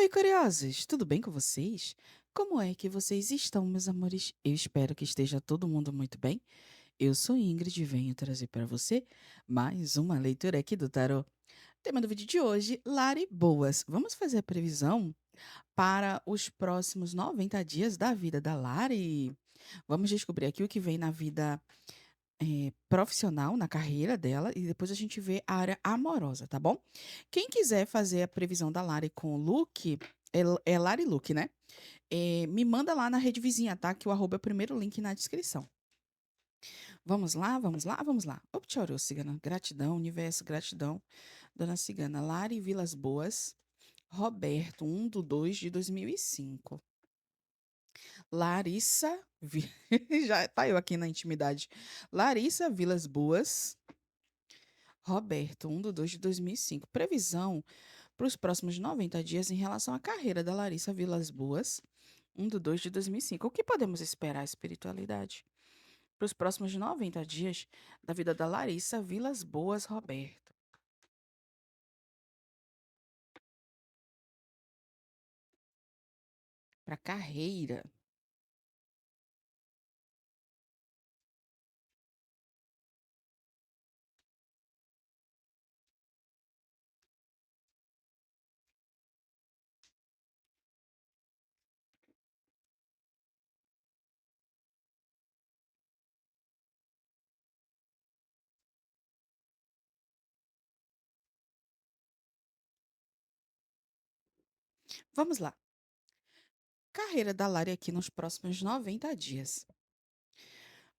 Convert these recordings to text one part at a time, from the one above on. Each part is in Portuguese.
Oi, curiosos! Tudo bem com vocês? Como é que vocês estão, meus amores? Eu espero que esteja todo mundo muito bem. Eu sou Ingrid e venho trazer para você mais uma leitura aqui do tarô. Tema do vídeo de hoje: Lari Boas. Vamos fazer a previsão para os próximos 90 dias da vida da Lari. Vamos descobrir aqui o que vem na vida profissional, na carreira dela, e depois a gente vê a área amorosa, tá bom? Quem quiser fazer a previsão da Lari com o Luke, é Lari Luke, né? Me manda lá na rede vizinha, tá? Que o arroba é o primeiro link na descrição. Vamos lá, vamos lá, vamos lá. Optioru, cigana. Gratidão, universo, gratidão. Dona Cigana, Lari Vilas Boas, Roberto, 1/2 de 2005. Larissa, já tá eu aqui na intimidade. Larissa Vilas Boas, Roberto, 1/2 de 2005. Previsão para os próximos 90 dias em relação à carreira da Larissa Vilas Boas, 1/2 de 2005. O que podemos esperar, espiritualidade? Para os próximos 90 dias da vida da Larissa Vilas Boas Roberto. Para carreira. Vamos lá. Carreira da Lari aqui nos próximos 90 dias.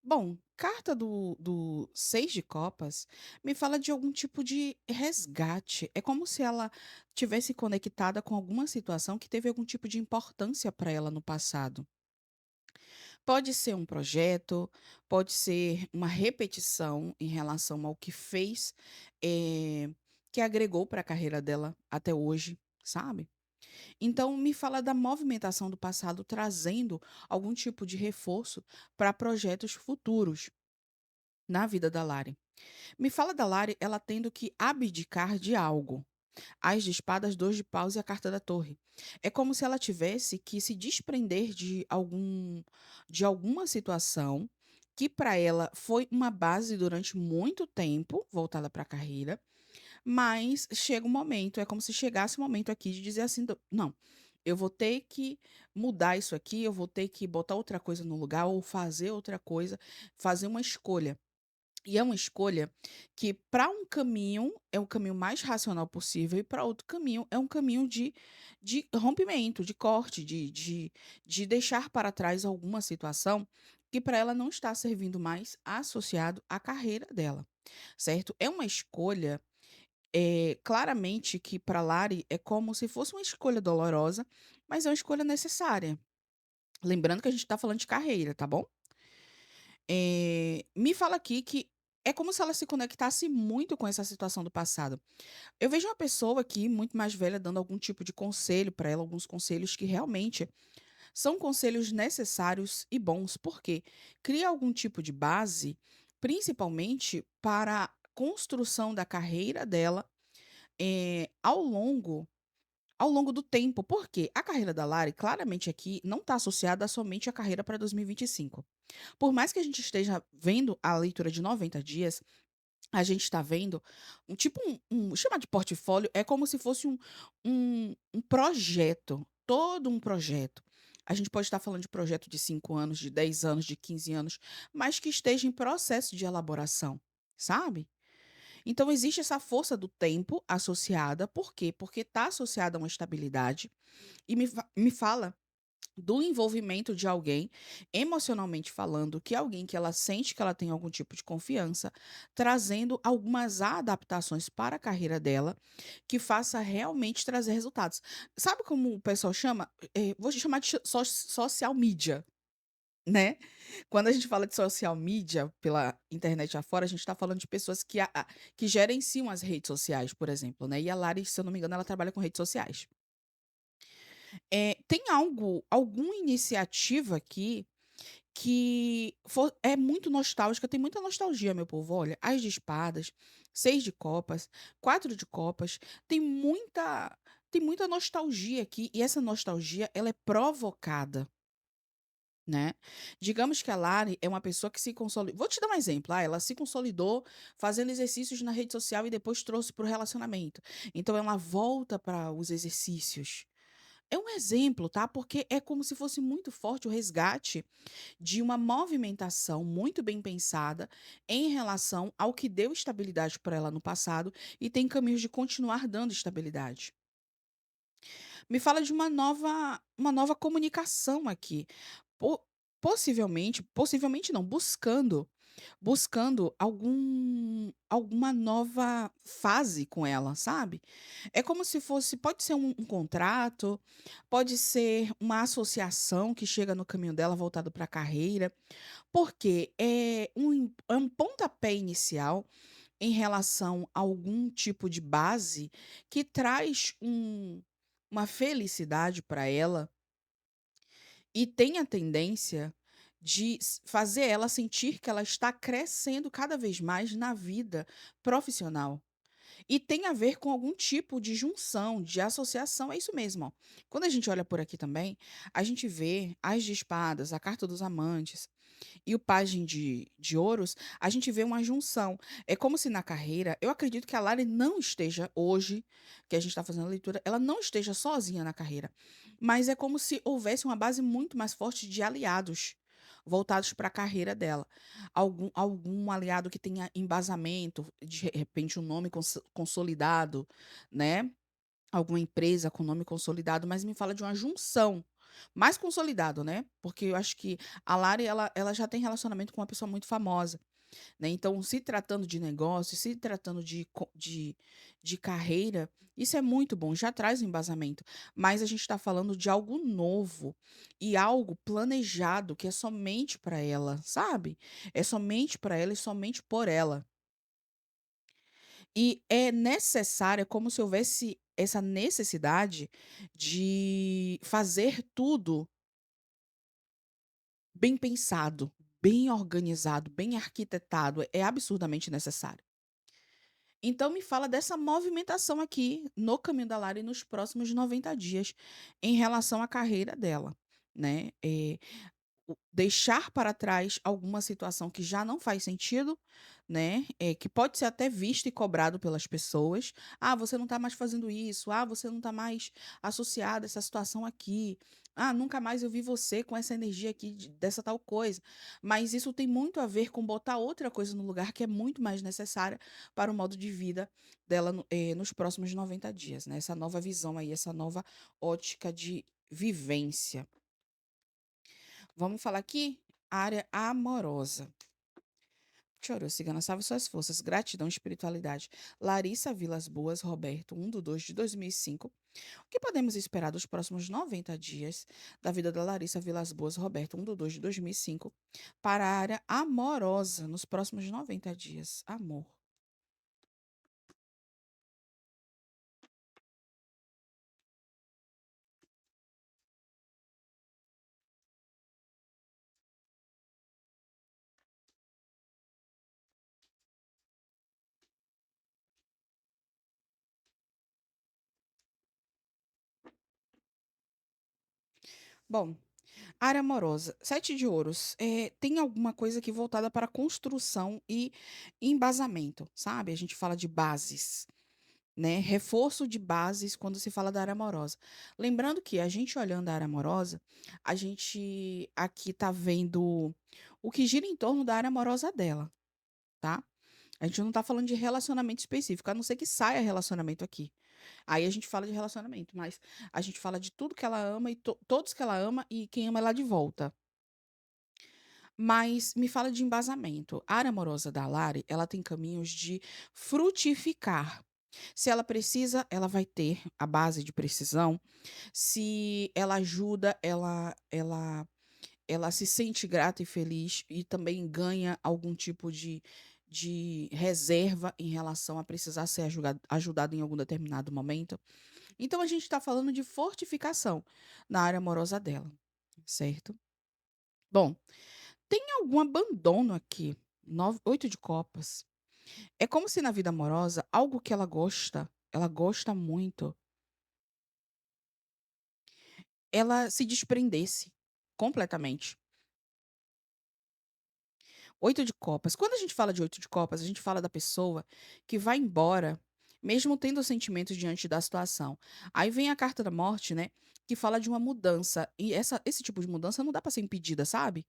Bom, carta do 6 de copas me fala de algum tipo de resgate. É como se ela tivesse conectada com alguma situação que teve algum tipo de importância para ela no passado. Pode ser um projeto, pode ser uma repetição em relação ao que fez, eh, que agregou para a carreira dela até hoje, sabe? Então, me fala da movimentação do passado trazendo algum tipo de reforço para projetos futuros na vida da Lari. Me fala da Lari, ela tendo que abdicar de algo. As de espadas, 2 de paus e a carta da torre. É como se ela tivesse que se desprender de alguma situação que para ela foi uma base durante muito tempo, voltada para a carreira, mas chega um momento, é como se chegasse um momento aqui de dizer assim: Não, eu vou ter que mudar isso aqui, eu vou ter que botar outra coisa no lugar ou fazer outra coisa, fazer uma escolha". E é uma escolha que para um caminho é o caminho mais racional possível e para outro caminho é um caminho de rompimento, de corte, de deixar para trás alguma situação que para ela não está servindo mais associado à carreira dela, certo? É uma escolha, claramente que para Lari é como se fosse uma escolha dolorosa, mas é uma escolha necessária. Lembrando que a gente está falando de carreira, tá bom? Me fala aqui que é como se ela se conectasse muito com essa situação do passado. Eu vejo uma pessoa aqui, muito mais velha, dando algum tipo de conselho para ela, alguns conselhos que realmente são conselhos necessários e bons, porque cria algum tipo de base, principalmente para a construção da carreira dela, ao longo do tempo. Porque a carreira da Lari, claramente aqui, não está associada somente à carreira para 2025. Por mais que a gente esteja vendo a leitura de 90 dias, a gente está vendo um tipo chama de portfólio, é como se fosse um projeto, todo um projeto. A gente pode estar falando de projeto de 5 anos, de 10 anos, de 15 anos, mas que esteja em processo de elaboração, sabe? Então existe essa força do tempo associada, por quê? Porque está associada a uma estabilidade, e me fala do envolvimento de alguém, emocionalmente falando, que é alguém que ela sente que ela tem algum tipo de confiança, trazendo algumas adaptações para a carreira dela, que faça realmente trazer resultados. Sabe como o pessoal chama? Vou chamar de social media, né? Quando a gente fala de social media pela internet afora, a gente está falando de pessoas que gerenciam as redes sociais, por exemplo, né? E a Lari, se eu não me engano, ela trabalha com redes sociais. Tem alguma iniciativa aqui que é muito nostálgica, tem muita nostalgia, meu povo. Olha, As de espadas, 6 de copas, 4 de copas, tem muita tem muita nostalgia aqui, e essa nostalgia ela é provocada, né. Digamos que a Lari é uma pessoa que se consolidou. Vou te dar um exemplo, ela se consolidou fazendo exercícios na rede social e depois trouxe para o relacionamento. Então ela volta para os exercícios. É um exemplo, tá, porque é como se fosse muito forte o resgate de uma movimentação muito bem pensada em relação ao que deu estabilidade para ela no passado e tem caminhos de continuar dando estabilidade. Me fala de uma nova comunicação aqui. Po possivelmente não, buscando alguma nova fase com ela, sabe. É como se fosse pode ser um contrato, pode ser uma associação que chega no caminho dela voltado para a carreira, porque é um pontapé inicial em relação a algum tipo de base que traz uma felicidade para ela e tem a tendência de fazer ela sentir que ela está crescendo cada vez mais na vida profissional. E tem a ver com algum tipo de junção, de associação, é isso mesmo, ó. Quando a gente olha por aqui também, a gente vê as de espadas, a carta dos amantes, e o pajem de ouros, a gente vê uma junção. É como se na carreira eu acredito que a Lari não esteja hoje, que a gente está fazendo a leitura, ela não esteja sozinha na carreira, mas é como se houvesse uma base muito mais forte de aliados voltados para a carreira dela. Algum aliado que tenha embasamento, de repente um nome consolidado, né, alguma empresa com nome consolidado, mas me fala de uma junção, mais consolidado, né, porque eu acho que a Lari ela já tem relacionamento com uma pessoa muito famosa, né, então se tratando de negócio, se tratando de carreira, isso é muito bom, já traz um embasamento, mas a gente está falando de algo novo e algo planejado que é somente para ela, sabe, é somente para ela e somente por ela. E é necessário, é como se houvesse essa necessidade de fazer tudo bem pensado, bem organizado, bem arquitetado, é absurdamente necessário. Então me fala dessa movimentação aqui no caminho da Lara nos próximos 90 dias em relação à carreira dela, né. Deixar para trás alguma situação que já não faz sentido, né, que pode ser até visto e cobrado pelas pessoas. "Ah, você não está mais fazendo isso. Ah, você não está mais associado a essa situação aqui. Ah, nunca mais eu vi você com essa energia aqui dessa tal coisa". Mas isso tem muito a ver com botar outra coisa no lugar que é muito mais necessária para o modo de vida dela nos próximos 90 dias, né, essa nova visão aí, essa nova ótica de vivência. Vamos falar aqui? Área amorosa. Chorou, cigana, salve suas forças. Gratidão, espiritualidade. Larissa Vilas Boas, Roberto, 1/2 de 2005. O que podemos esperar dos próximos 90 dias da vida da Larissa Vilas Boas, Roberto, 1/2 de 2005, para a área amorosa nos próximos 90 dias? Amor. Bom, área amorosa. Sete de ouros. Tem alguma coisa aqui voltada para construção e embasamento, sabe? A gente fala de bases. Né, reforço de bases quando se fala da área amorosa. Lembrando que a gente olhando a área amorosa, a gente aqui tá vendo o que gira em torno da área amorosa dela, tá? A gente não tá falando de relacionamento específico, a não ser que saia relacionamento aqui. Aí a gente fala de relacionamento, mas a gente fala de tudo que ela ama e todos que ela ama e quem ama ela de volta. Mas me fala de embasamento. A área amorosa da Lari, ela tem caminhos de frutificar. Se ela precisa, ela vai ter a base de precisão. Se ela ajuda, ela se sente grata e feliz e também ganha algum tipo de reserva em relação a precisar ser ajudado em algum determinado momento. Então a gente está falando de fortificação na área amorosa dela, certo? Bom, tem algum abandono aqui. 8 de copas. É como se na vida amorosa, algo que ela gosta muito, ela se desprendesse completamente. 8 de copas. Quando a gente fala de 8 de copas, a gente fala da pessoa que vai embora, mesmo tendo sentimentos diante da situação. Aí vem a carta da morte, né, que fala de uma mudança, e esse tipo de mudança não dá pra ser impedida, sabe.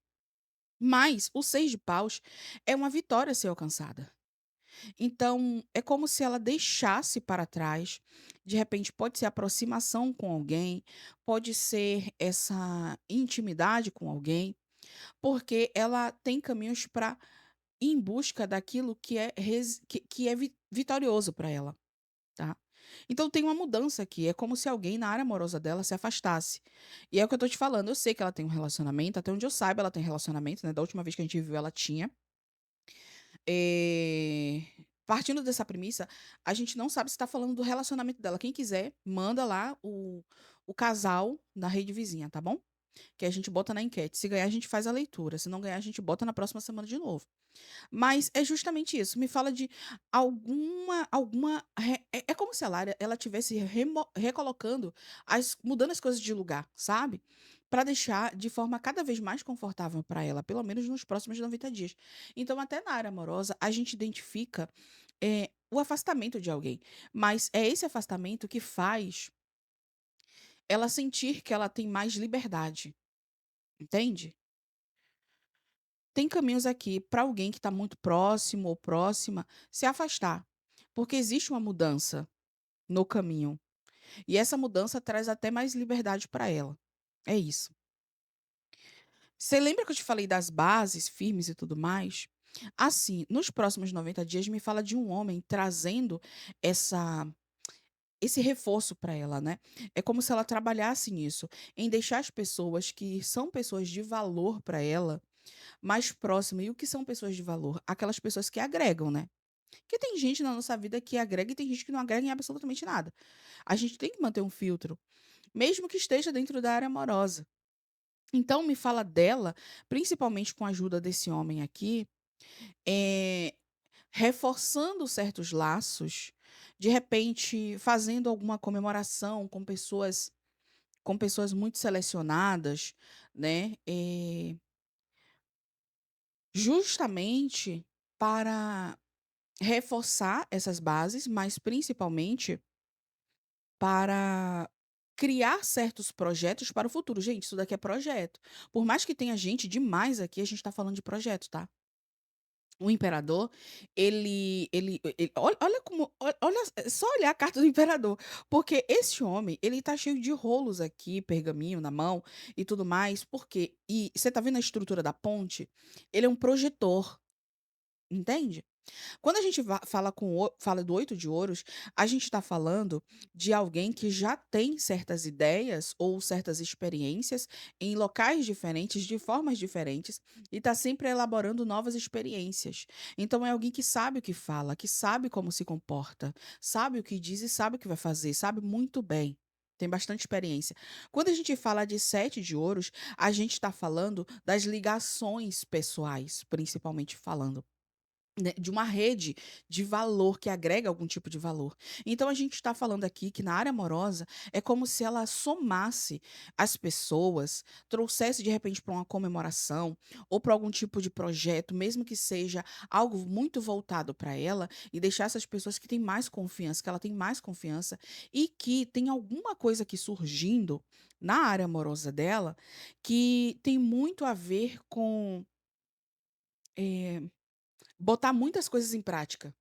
Mas o 6 de paus é uma vitória a ser alcançada. Então, é como se ela deixasse para trás, de repente pode ser aproximação com alguém, pode ser essa intimidade com alguém, porque ela tem caminhos para ir em busca daquilo que é vitorioso para ela, tá. Então tem uma mudança aqui, é como se alguém na área amorosa dela se afastasse. E é o que eu tô te falando, eu sei que ela tem um relacionamento, até onde eu saiba ela tem relacionamento, né, da última vez que a gente viu ela tinha. Partindo dessa premissa, a gente não sabe se tá falando do relacionamento dela. Quem quiser, manda lá o casal na rede vizinha, tá bom? Que a gente bota na enquete. Se ganhar, a gente faz a leitura. Se não ganhar, a gente bota na próxima semana de novo. Mas é justamente isso. Me fala de é como se a Lara ela tivesse recolocando mudando as coisas de lugar, sabe? Para deixar de forma cada vez mais confortável para ela, pelo menos nos próximos 90 dias. Então, até na área amorosa, a gente identifica o afastamento de alguém. Mas é esse afastamento que faz ela sentir que ela tem mais liberdade, entende? Tem caminhos aqui para alguém que está muito próximo ou próxima se afastar, porque existe uma mudança no caminho, e essa mudança traz até mais liberdade para ela. É isso. Você lembra que eu te falei das bases firmes e tudo mais? Assim, nos próximos 90 dias me fala de um homem trazendo essa esse reforço para ela, né. É como se ela trabalhasse nisso, em deixar as pessoas que são pessoas de valor para ela mais próxima. E o que são pessoas de valor? Aquelas pessoas que agregam, né. Porque tem gente na nossa vida que agrega e tem gente que não agrega em absolutamente nada. A gente tem que manter um filtro, mesmo que esteja dentro da área amorosa. Então me fala dela, principalmente com a ajuda desse homem aqui, eh, reforçando certos laços, de repente fazendo alguma comemoração com pessoas muito selecionadas, né, justamente para reforçar essas bases, mas principalmente para criar certos projetos para o futuro. Gente, isso daqui é projeto. Por mais que tenha gente demais aqui, a gente tá falando de projeto, tá? O imperador, olha como olha, é só olhar a carta do imperador, porque esse homem, ele tá cheio de rolos aqui, pergaminho na mão e tudo mais, porque e você tá vendo a estrutura da ponte? Ele é um projetor, entende? Quando a gente fala do 8 de ouros, a gente está falando de alguém que já tem certas ideias ou certas experiências em locais diferentes, de formas diferentes, e está sempre elaborando novas experiências. Então é alguém que sabe o que fala, que sabe como se comporta, sabe o que diz e sabe o que vai fazer, sabe muito bem. Tem bastante experiência. Quando a gente fala de 7 de ouros, a gente está falando das ligações pessoais, principalmente falando. Né, de uma rede de valor que agrega algum tipo de valor. Então a gente está falando aqui que na área amorosa é como se ela somasse as pessoas, trouxesse de repente para uma comemoração ou para algum tipo de projeto, mesmo que seja algo muito voltado para ela, e deixasse as pessoas que têm mais confiança, que ela tem mais confiança e que tem alguma coisa aqui surgindo na área amorosa dela que tem muito a ver com eh, botar muitas coisas em prática.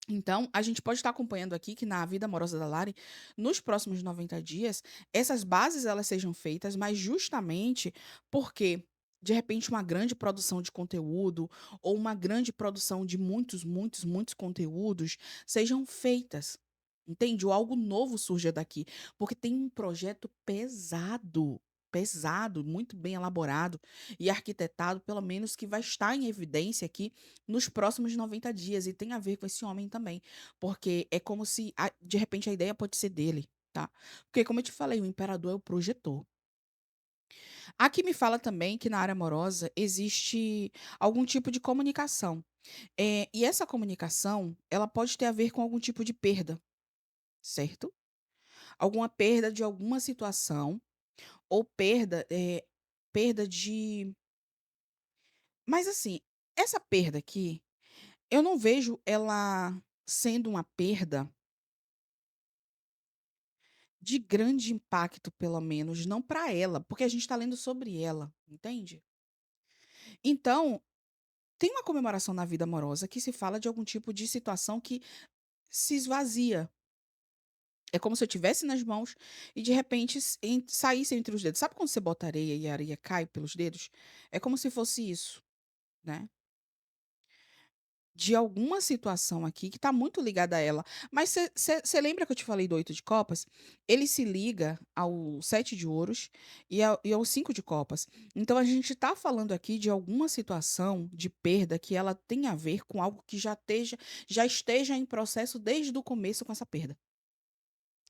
Então, a gente pode estar acompanhando aqui que na vida amorosa da Lari, nos próximos 90 dias, essas bases elas sejam feitas, mas justamente porque, de repente, uma grande produção de conteúdo ou uma grande produção de muitos, muitos, muitos conteúdos sejam feitas. Entende? Ou algo novo surja daqui. Porque tem um projeto pesado, pesado, muito bem elaborado e arquitetado, pelo menos que vai estar em evidência aqui nos próximos 90 dias, e tem a ver com esse homem também, porque é como se de repente a ideia pode ser dele, tá? Porque como eu te falei, o imperador é o projetor. Aqui me fala também que na área amorosa existe algum tipo de comunicação, e essa comunicação, ela pode ter a ver com algum tipo de perda, certo? Alguma perda de alguma situação, ou perda de mas assim, essa perda aqui, eu não vejo ela sendo uma perda de grande impacto, pelo menos, não para ela, porque a gente está lendo sobre ela, entende? Então, tem uma comemoração na vida amorosa que se fala de algum tipo de situação que se esvazia. É como se eu tivesse nas mãos e de repente saísse entre os dedos. Sabe quando você bota areia e a areia cai pelos dedos? É como se fosse isso, né? De alguma situação aqui que está muito ligada a ela. Mas você lembra que eu te falei do 8 de copas? Ele se liga ao 7 de ouros e ao 5 de copas. Então a gente está falando aqui de alguma situação de perda que ela tem a ver com algo que já esteja em processo desde o começo com essa perda.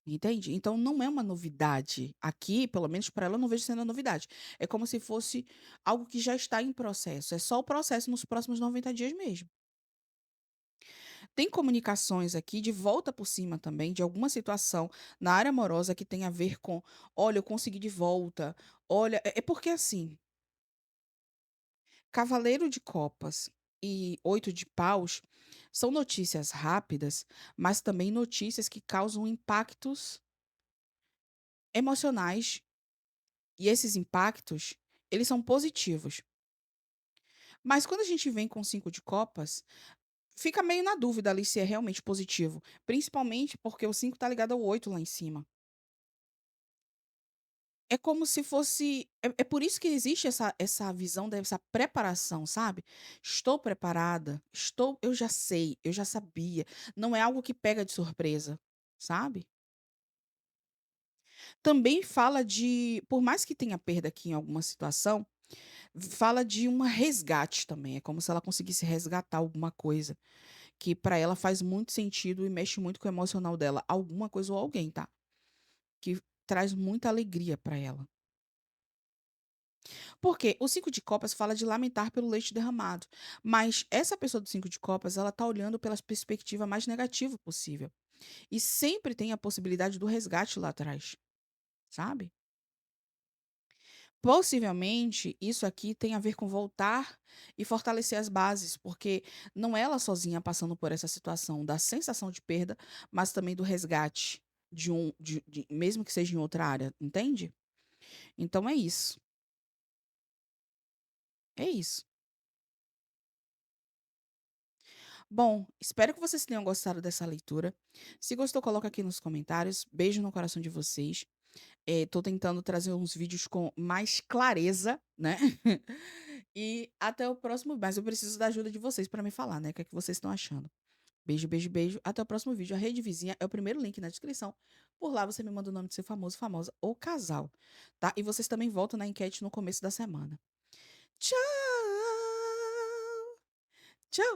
Entende? Então não é uma novidade. Aqui, pelo menos para ela, eu não vejo sendo uma novidade. É como se fosse algo que já está em processo. É só o processo nos próximos 90 dias mesmo. Tem comunicações aqui de volta por cima também, de alguma situação na área amorosa que tem a ver com: "Olha, eu consegui de volta. Olha", é porque assim, cavaleiro de copas e 8 de paus são notícias rápidas, mas também notícias que causam impactos emocionais, e esses impactos, eles são positivos. Mas quando a gente vem com 5 de copas, fica meio na dúvida ali se é realmente positivo, principalmente porque o 5 tá ligado ao 8 lá em cima. É como se fosse é por isso que existe essa visão dessa preparação, sabe. Estou preparada, eu já sei, eu já sabia, não é algo que pega de surpresa, sabe. Também fala de por mais que tenha perda aqui em alguma situação, fala de um resgate também, é como se ela conseguisse resgatar alguma coisa, que pra ela faz muito sentido e mexe muito com o emocional dela, alguma coisa ou alguém, tá, que traz muita alegria pra ela. Porque o 5 de copas fala de lamentar pelo leite derramado, mas essa pessoa do 5 de copas, ela tá olhando pela perspectiva mais negativa possível. E sempre tem a possibilidade do resgate lá atrás, sabe? Possivelmente, isso aqui tem a ver com voltar e fortalecer as bases, porque não é ela sozinha passando por essa situação da sensação de perda, mas também do resgate mesmo que seja em outra área, entende? Então é isso. É isso. Bom, espero que vocês tenham gostado dessa leitura. Se gostou, coloca aqui nos comentários. Beijo no coração de vocês. Tô tentando trazer uns vídeos com mais clareza, né? E até o próximo. Mas eu preciso da ajuda de vocês para me falar, né? O que é que vocês estão achando? Beijo, beijo, beijo. Até o próximo vídeo. A Rede Vizinha é o primeiro link na descrição. Por lá você me manda o nome do seu famoso, famosa ou casal, tá? E vocês também voltam na enquete no começo da semana. Tchau! Tchau!